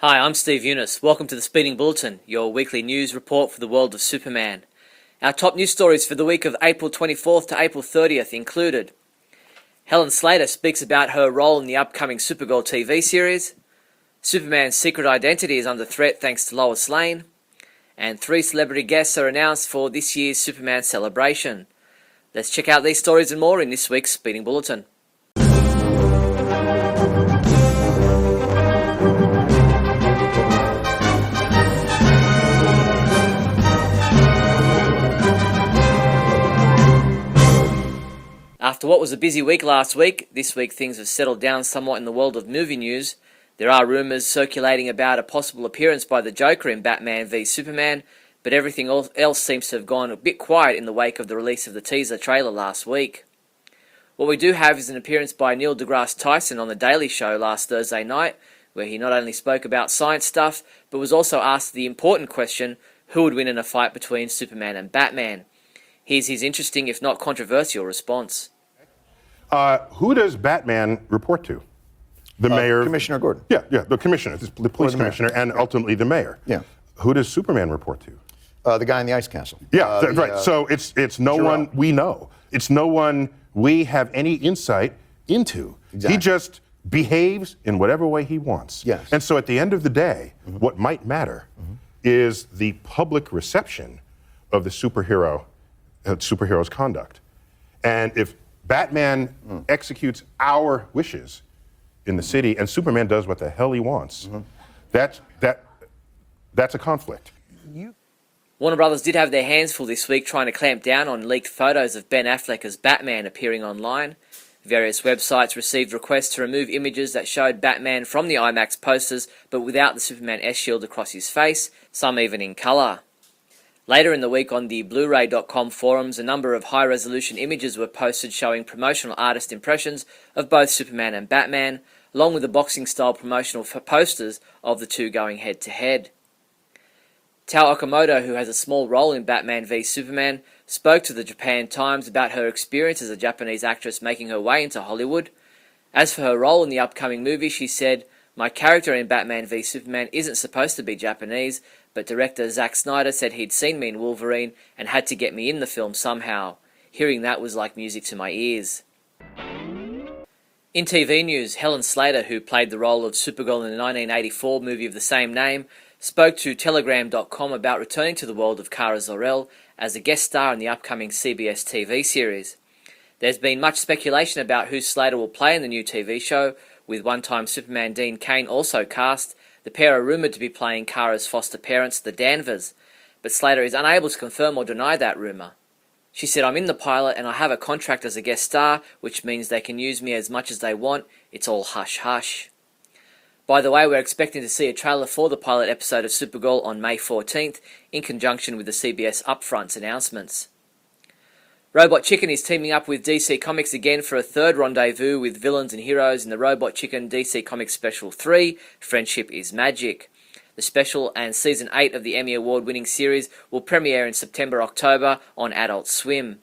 Hi, I'm Steve Younis. Welcome to the Speeding Bulletin, your weekly news report for the world of Superman. Our top news stories for the week of April 24th to April 30th included: Helen Slater speaks about her role in the upcoming Supergirl TV series, Superman's secret identity is under threat thanks to Lois Lane, and 3 celebrity guests are announced for this year's Superman celebration. Let's check out these stories and more in this week's Speeding Bulletin. After what was a busy week last week, this week things have settled down somewhat in the world of movie news. There are rumours circulating about a possible appearance by the Joker in Batman v Superman, but everything else seems to have gone a bit quiet in the wake of the release of the teaser trailer last week. What we do have is an appearance by Neil deGrasse Tyson on The Daily Show last Thursday night, where he not only spoke about science stuff, but was also asked the important question, who would win in a fight between Superman and Batman? Here's his interesting, if not controversial, response. Who does Batman report to? The mayor? Commissioner Gordon. Yeah, the commissioner, the police commissioner, and ultimately the mayor. Yeah. Who does Superman report to? The guy in the ice castle. Yeah, right. So it's no one we know. It's no one we have any insight into. Exactly. He just behaves in whatever way he wants. Yes. And so at the end of the day, what might matter is the public reception of the superhero's conduct. And if Batman executes our wishes in the city and Superman does what the hell he wants, that's a conflict. Warner Brothers did have their hands full this week trying to clamp down on leaked photos of Ben Affleck as Batman appearing online. Various websites received requests to remove images that showed Batman from the IMAX posters but without the Superman S-shield across his face, some even in colour. Later in the week on the Blu-ray.com forums, a number of high-resolution images were posted showing promotional artist impressions of both Superman and Batman, along with the boxing-style promotional posters of the two going head-to-head. Tao Okamoto, who has a small role in Batman v Superman, spoke to the Japan Times about her experience as a Japanese actress making her way into Hollywood. As for her role in the upcoming movie, she said, "My character in Batman v Superman isn't supposed to be Japanese, but director Zack Snyder said he'd seen me in Wolverine and had to get me in the film somehow. Hearing that was like music to my ears." In TV news, Helen Slater, who played the role of Supergirl in the 1984 movie of the same name, spoke to Telegram.com about returning to the world of Kara Zor-El as a guest star in the upcoming CBS TV series. There's been much speculation about who Slater will play in the new TV show, with one-time Superman Dean Cain also cast. The pair are rumoured to be playing Kara's foster parents, the Danvers, but Slater is unable to confirm or deny that rumour. She said, "I'm in the pilot and I have a contract as a guest star, which means they can use me as much as they want. It's all hush-hush." By the way, we're expecting to see a trailer for the pilot episode of Supergirl on May 14th, in conjunction with the CBS Upfronts announcements. Robot Chicken is teaming up with DC Comics again for a third rendezvous with villains and heroes in the Robot Chicken DC Comics Special 3, Friendship is Magic. The special and Season 8 of the Emmy Award-winning series will premiere in September-October on Adult Swim.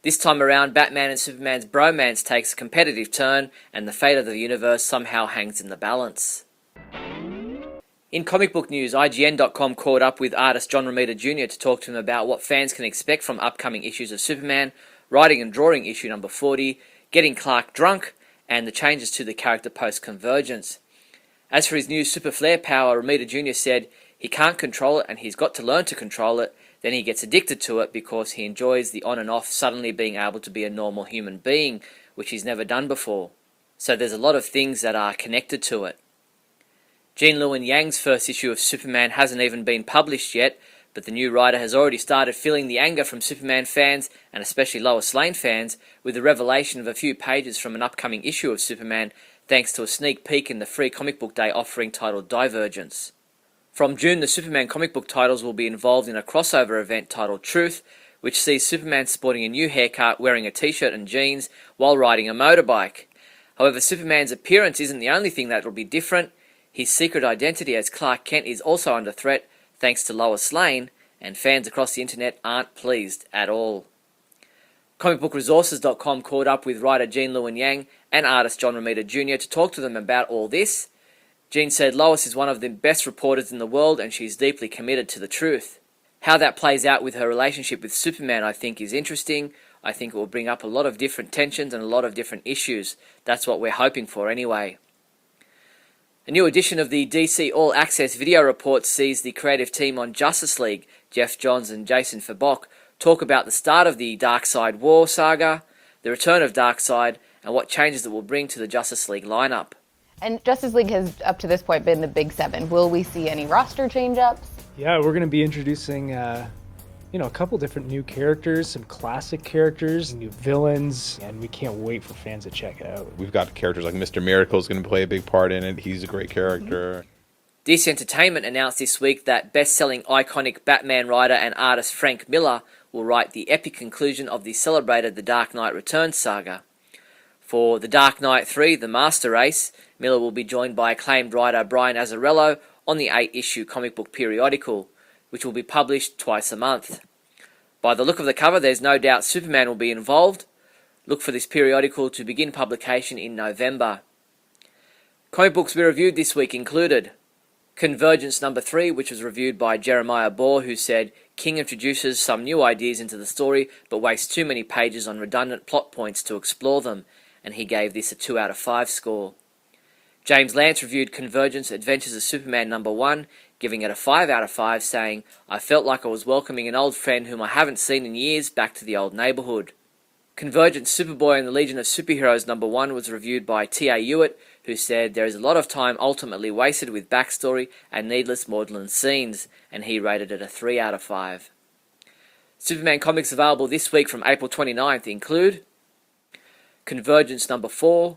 This time around, Batman and Superman's bromance takes a competitive turn, and the fate of the universe somehow hangs in the balance. In comic book news, IGN.com caught up with artist John Romita Jr. to talk to him about what fans can expect from upcoming issues of Superman, writing and drawing issue number 40, getting Clark drunk, and the changes to the character post-Convergence. As for his new super flare power, Romita Jr. said he can't control it and he's got to learn to control it, then he gets addicted to it because he enjoys the on and off suddenly being able to be a normal human being, which he's never done before. So there's a lot of things that are connected to it. Jean Lewin Yang's first issue of Superman hasn't even been published yet, but the new writer has already started feeling the anger from Superman fans, and especially Lois Lane fans, with the revelation of a few pages from an upcoming issue of Superman, thanks to a sneak peek in the free comic book day offering titled Divergence. From June, the Superman comic book titles will be involved in a crossover event titled Truth, which sees Superman sporting a new haircut, wearing a t-shirt and jeans, while riding a motorbike. However, Superman's appearance isn't the only thing that will be different. His secret identity as Clark Kent is also under threat, thanks to Lois Lane, and fans across the internet aren't pleased at all. ComicBookResources.com caught up with writer Jean Lewin Yang and artist John Romita Jr. to talk to them about all this. Jean said Lois is one of the best reporters in the world and she's deeply committed to the truth. How that plays out with her relationship with Superman I think is interesting. I think it will bring up a lot of different tensions and a lot of different issues. That's what we're hoping for anyway. A new edition of the DC All Access video report sees the creative team on Justice League, Jeff Johns and Jason Fabok, talk about the start of the Darkseid War saga, the return of Darkseid, and what changes it will bring to the Justice League lineup. And Justice League has, up to this point, been the big seven. Will we see any roster change-ups? Yeah, we're going to be introducing, a couple different new characters, some classic characters, new villains, and we can't wait for fans to check it out. We've got characters like Mr. Miracle is going to play a big part in it. He's a great character. DC Entertainment announced this week that best-selling iconic Batman writer and artist Frank Miller will write the epic conclusion of the celebrated The Dark Knight Returns saga. For The Dark Knight 3, The Master Race, Miller will be joined by acclaimed writer Brian Azzarello on the 8-issue comic book periodical, which will be published twice a month. By the look of the cover, there's no doubt Superman will be involved. Look for this periodical to begin publication in November. Comic books we reviewed this week included Convergence number 3, which was reviewed by Jeremiah Bohr, who said King introduces some new ideas into the story but wastes too many pages on redundant plot points to explore them, and he gave this a 2 out of 5 score. James Lance reviewed Convergence Adventures of Superman number 1, giving it a 5 out of 5, saying, I felt like I was welcoming an old friend whom I haven't seen in years back to the old neighbourhood. Convergence Superboy and the Legion of Superheroes number 1 was reviewed by T.A. Hewitt, who said there is a lot of time ultimately wasted with backstory and needless maudlin scenes, and he rated it a 3 out of 5. Superman comics available this week from April 29th include Convergence number 4,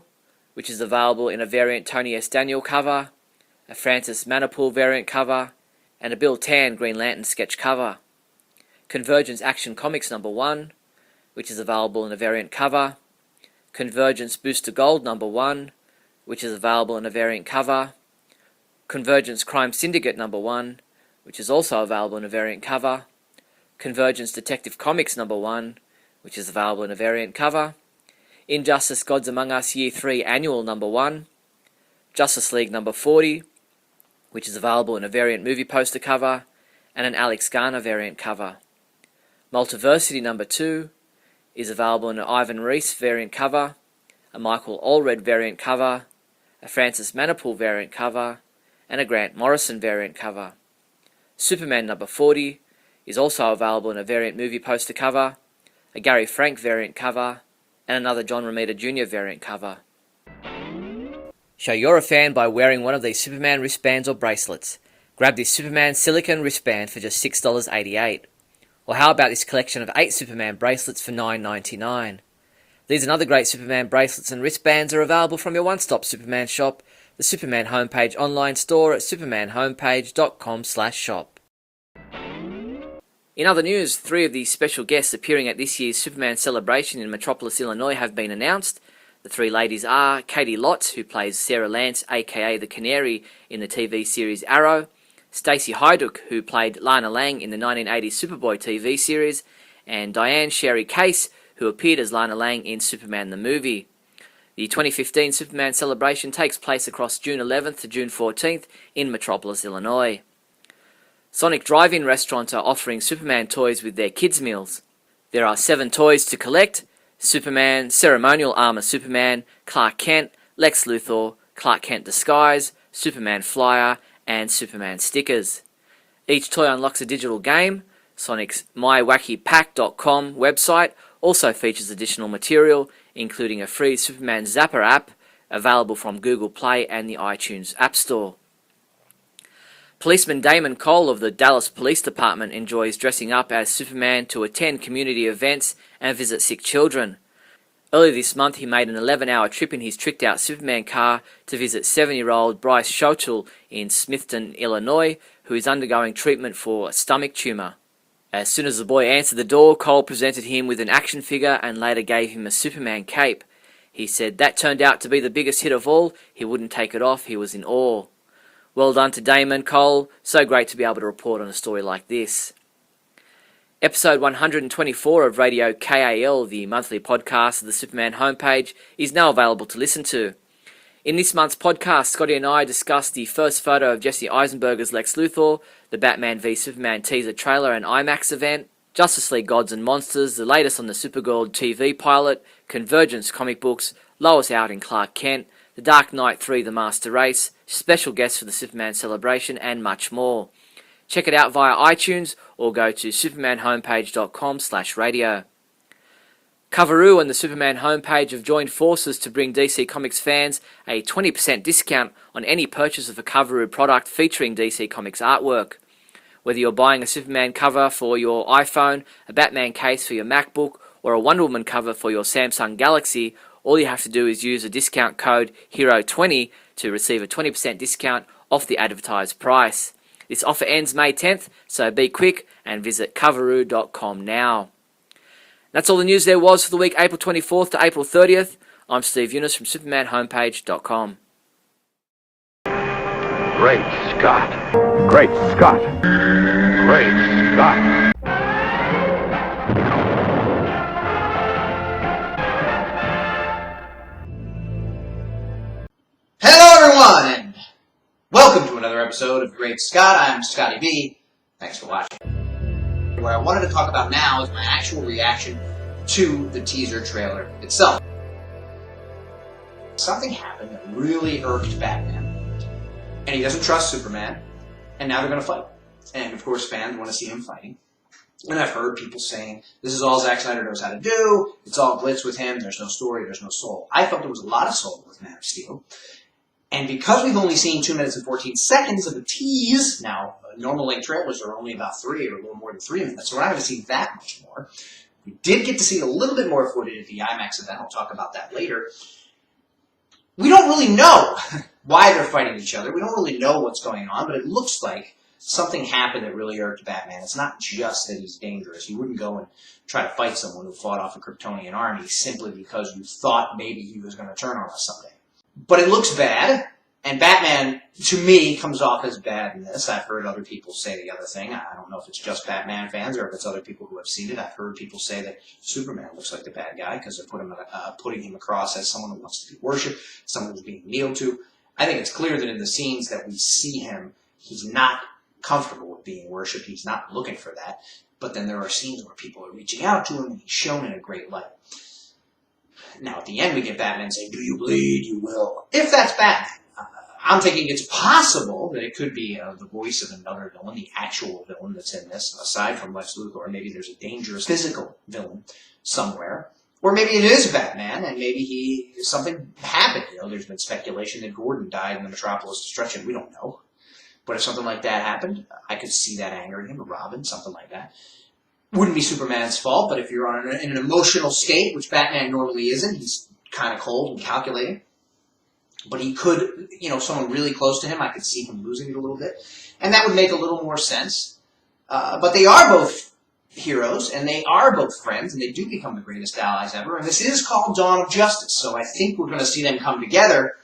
which is available in a variant Tony S. Daniel cover, a Francis Manapul variant cover, and a Bill Tan Green Lantern sketch cover. Convergence Action Comics number 1, which is available in a variant cover. Convergence Booster Gold number 1, which is available in a variant cover. Convergence Crime Syndicate number 1, which is also available in a variant cover. Convergence Detective Comics number 1, which is available in a variant cover. Injustice Gods Among Us Year 3 Annual number 1. Justice League number 40, which is available in a variant movie poster cover, and an Alex Garner variant cover. Multiversity number 2 is available in an Ivan Reis variant cover, a Michael Allred variant cover, a Francis Manapul variant cover, and a Grant Morrison variant cover. Superman number 40 is also available in a variant movie poster cover, a Gary Frank variant cover, and another John Romita Jr. variant cover. Show you're a fan by wearing one of these Superman wristbands or bracelets. Grab this Superman silicone wristband for just $6.88. Or how about this collection of 8 Superman bracelets for $9.99? These and other great Superman bracelets and wristbands are available from your one-stop Superman shop, the Superman Homepage online store at supermanhomepage.com/shop. In other news, 3 of the special guests appearing at this year's Superman celebration in Metropolis, Illinois have been announced. The 3 ladies are Katie Lotz, who plays Sarah Lance, aka the Canary, in the TV series Arrow, Stacey Hyduck, who played Lana Lang in the 1980s Superboy TV series, and Diane Sherry Case, who appeared as Lana Lang in Superman the Movie. The 2015 Superman celebration takes place across June 11th to June 14th in Metropolis, Illinois. Sonic Drive-In Restaurant are offering Superman toys with their kids' meals. There are 7 toys to collect: Superman, Ceremonial Armor Superman, Clark Kent, Lex Luthor, Clark Kent Disguise, Superman Flyer, and Superman stickers. Each toy unlocks a digital game. Sonic's MyWackyPack.com website also features additional material, including a free Superman Zapper app available from Google Play and the iTunes App Store. Policeman Damon Cole of the Dallas Police Department enjoys dressing up as Superman to attend community events and visit sick children. Earlier this month, he made an 11-hour trip in his tricked-out Superman car to visit 7-year-old Bryce Schotel in Smithton, Illinois, who is undergoing treatment for a stomach tumour. As soon as the boy answered the door, Cole presented him with an action figure and later gave him a Superman cape. He said that turned out to be the biggest hit of all. He wouldn't take it off. He was in awe. Well done to Damon Cole. So great to be able to report on a story like this. Episode 124 of Radio KAL, the monthly podcast of the Superman homepage, is now available to listen to. In this month's podcast, Scotty and I discussed the first photo of Jesse Eisenberg's Lex Luthor, the Batman v Superman teaser trailer and IMAX event, Justice League Gods and Monsters, the latest on the Supergirl TV pilot, Convergence comic books, Lois out in Clark Kent, The Dark Knight 3 The Master Race, special guests for the Superman celebration, and much more. Check it out via iTunes or go to supermanhomepage.com/radio. Coveroo and the Superman homepage have joined forces to bring DC Comics fans a 20% discount on any purchase of a Coveroo product featuring DC Comics artwork. Whether you're buying a Superman cover for your iPhone, a Batman case for your MacBook, or a Wonder Woman cover for your Samsung Galaxy, all you have to do is use the discount code HERO20 to receive a 20% discount off the advertised price. This offer ends May 10th, so be quick and visit coveroo.com now. That's all the news there was for the week April 24th to April 30th. I'm Steve Younis from supermanhomepage.com. Great Scott. Great Scott. Great Scott. Hello everyone, and welcome to another episode of Great Scott. I'm Scotty V. Thanks for watching. What I wanted to talk about now is my actual reaction to the teaser trailer itself. Something happened that really irked Batman, and he doesn't trust Superman, and now they're going to fight. And of course fans want to see him fighting. And I've heard people saying, this is all Zack Snyder knows how to do, it's all glitz with him, there's no story, there's no soul. I felt there was a lot of soul with Man of Steel. And because we've only seen 2 minutes and 14 seconds of a tease, now normal length trailers are only about 3 or a little more than 3 minutes, so we're not going to see that much more. We did get to see a little bit more footage at the IMAX event, I'll talk about that later. We don't really know why they're fighting each other, we don't really know what's going on, but it looks like something happened that really irked Batman. It's not just that he's dangerous. You wouldn't go and try to fight someone who fought off a Kryptonian army simply because you thought maybe he was going to turn on us someday. But it looks bad, and Batman, to me, comes off as bad in this. I've heard other people say the other thing. I don't know if it's just Batman fans or if it's other people who have seen it. I've heard people say that Superman looks like the bad guy because they're putting him across as someone who wants to be worshipped, someone who's being kneeled to. I think it's clear that in the scenes that we see him, he's not comfortable with being worshipped. He's not looking for that. But then there are scenes where people are reaching out to him, and he's shown in a great light. Now, at the end, we get Batman saying, do you bleed? You will. If that's Batman, I'm thinking it's possible that it could be the voice of another villain, the actual villain that's in this, aside from Lex Luthor, or maybe there's a dangerous physical villain somewhere. Or maybe it is Batman, and maybe something happened. You know, there's been speculation that Gordon died in the Metropolis destruction. We don't know. But if something like that happened, I could see that angering him, or Robin, something like that. Wouldn't be Superman's fault, but if you're in an emotional state, which Batman normally isn't, he's kind of cold and calculating. But he could, you know, someone really close to him, I could see him losing it a little bit. And that would make a little more sense. But they are both heroes, and they are both friends, and they do become the greatest allies ever. And this is called Dawn of Justice, so I think we're going to see them come together,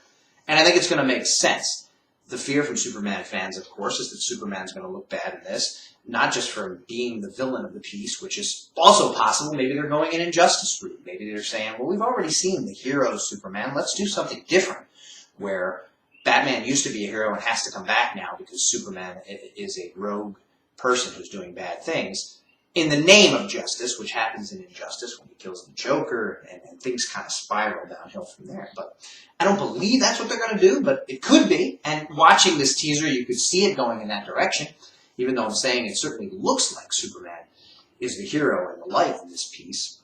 and I think it's going to make sense. The fear from Superman fans, of course, is that Superman's going to look bad in this. Not just for being the villain of the piece, which is also possible. Maybe they're going an injustice route. Maybe they're saying, well, we've already seen the hero Superman. Let's do something different, where Batman used to be a hero and has to come back now because Superman is a rogue person who's doing bad things in the name of justice, which happens in Injustice when he kills the Joker, and things kind of spiral downhill from there. But I don't believe that's what they're going to do, but it could be. And watching this teaser, you could see it going in that direction. Even though I'm saying it certainly looks like Superman is the hero and the light in this piece.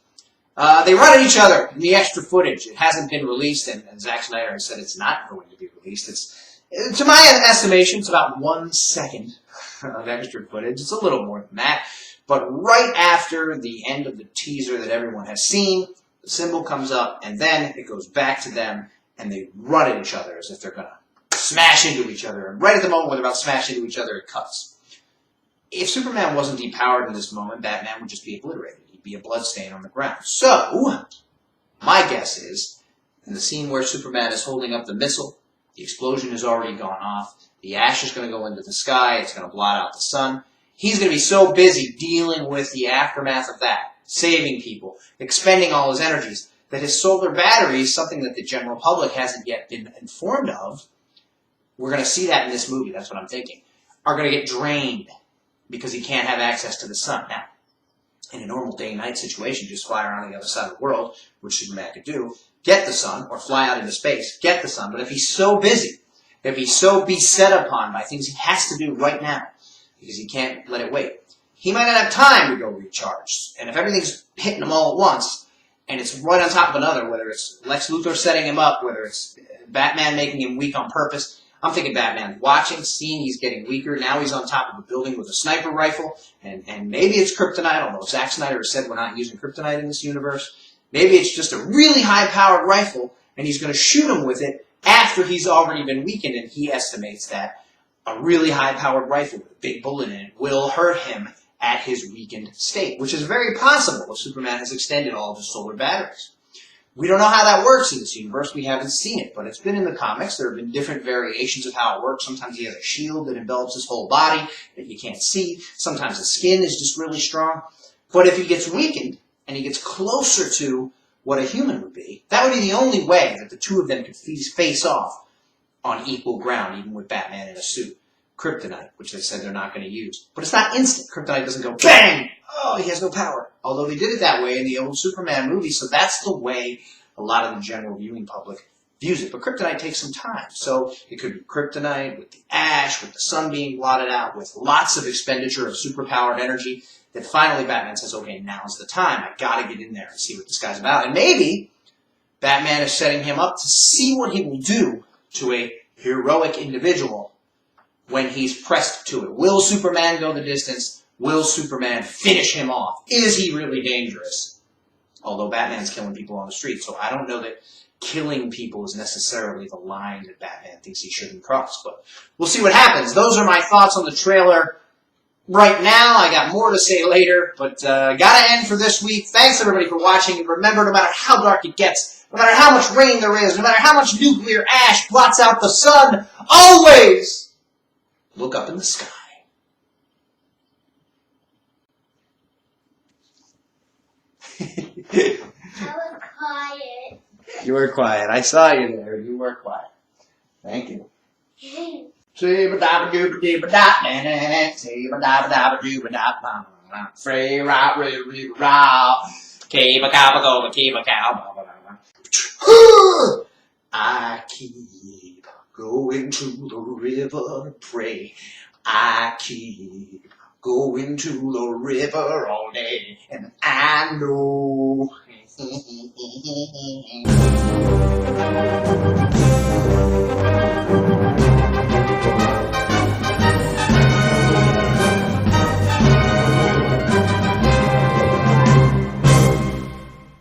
They run at each other in the extra footage. It hasn't been released, and Zack Snyder has said it's not going to be released. It's, to my estimation, it's about 1 second of extra footage. It's a little more than that. But right after the end of the teaser that everyone has seen, the symbol comes up, and then it goes back to them, and they run at each other as if they're going to smash into each other. And right at the moment when they're about to smash into each other, it cuts. If Superman wasn't depowered in this moment, Batman would just be obliterated. He'd be a bloodstain on the ground. So, my guess is, in the scene where Superman is holding up the missile, the explosion has already gone off, the ash is going to go into the sky, it's going to blot out the sun. He's going to be so busy dealing with the aftermath of that, saving people, expending all his energies, that his solar batteries, something that the general public hasn't yet been informed of, we're going to see that in this movie, that's what I'm thinking, are going to get drained because he can't have access to the sun. Now, in a normal day and night situation, just fly around the other side of the world, which Superman could do, get the sun, or fly out into space, get the sun. But if he's so busy, if he's so beset upon by things he has to do right now, because he can't let it wait, he might not have time to go recharge. And if everything's hitting him all at once, and it's right on top of another, whether it's Lex Luthor setting him up, whether it's Batman making him weak on purpose, I'm thinking Batman watching, seeing he's getting weaker. Now he's on top of a building with a sniper rifle, and maybe it's kryptonite, although Zack Snyder has said we're not using kryptonite in this universe. Maybe it's just a really high-powered rifle, and he's going to shoot him with it after he's already been weakened, and he estimates that a really high-powered rifle with a big bullet in it will hurt him at his weakened state, which is very possible if Superman has extended all of his solar batteries. We don't know how that works in this universe. We haven't seen it, but it's been in the comics. There have been different variations of how it works. Sometimes he has a shield that envelops his whole body that you can't see. Sometimes the skin is just really strong. But if he gets weakened and he gets closer to what a human would be, that would be the only way that the two of them could face off on equal ground, even with Batman in a suit. Kryptonite, which they said they're not going to use. But it's not instant. Kryptonite doesn't go bang! Oh, he has no power. Although they did it that way in the old Superman movie, so that's the way a lot of the general viewing public views it. But kryptonite takes some time. So it could be kryptonite with the ash, with the sun being blotted out, with lots of expenditure of superpowered energy, that finally Batman says, okay, now's the time. I gotta get in there and see what this guy's about. And maybe Batman is setting him up to see what he will do to a heroic individual when he's pressed to it. Will Superman go the distance? Will Superman finish him off? Is he really dangerous? Although Batman's killing people on the street, so I don't know that killing people is necessarily the line that Batman thinks he shouldn't cross. But we'll see what happens. Those are my thoughts on the trailer right now. I got more to say later, but gotta end for this week. Thanks everybody for watching, and remember, no matter how dark it gets, no matter how much rain there is, no matter how much nuclear ash blots out the sun, always look up in the sky. I was quiet. You were quiet. I saw you there. You were quiet. Thank you. I keep going to the river to pray. I keep going to the river all day, and I know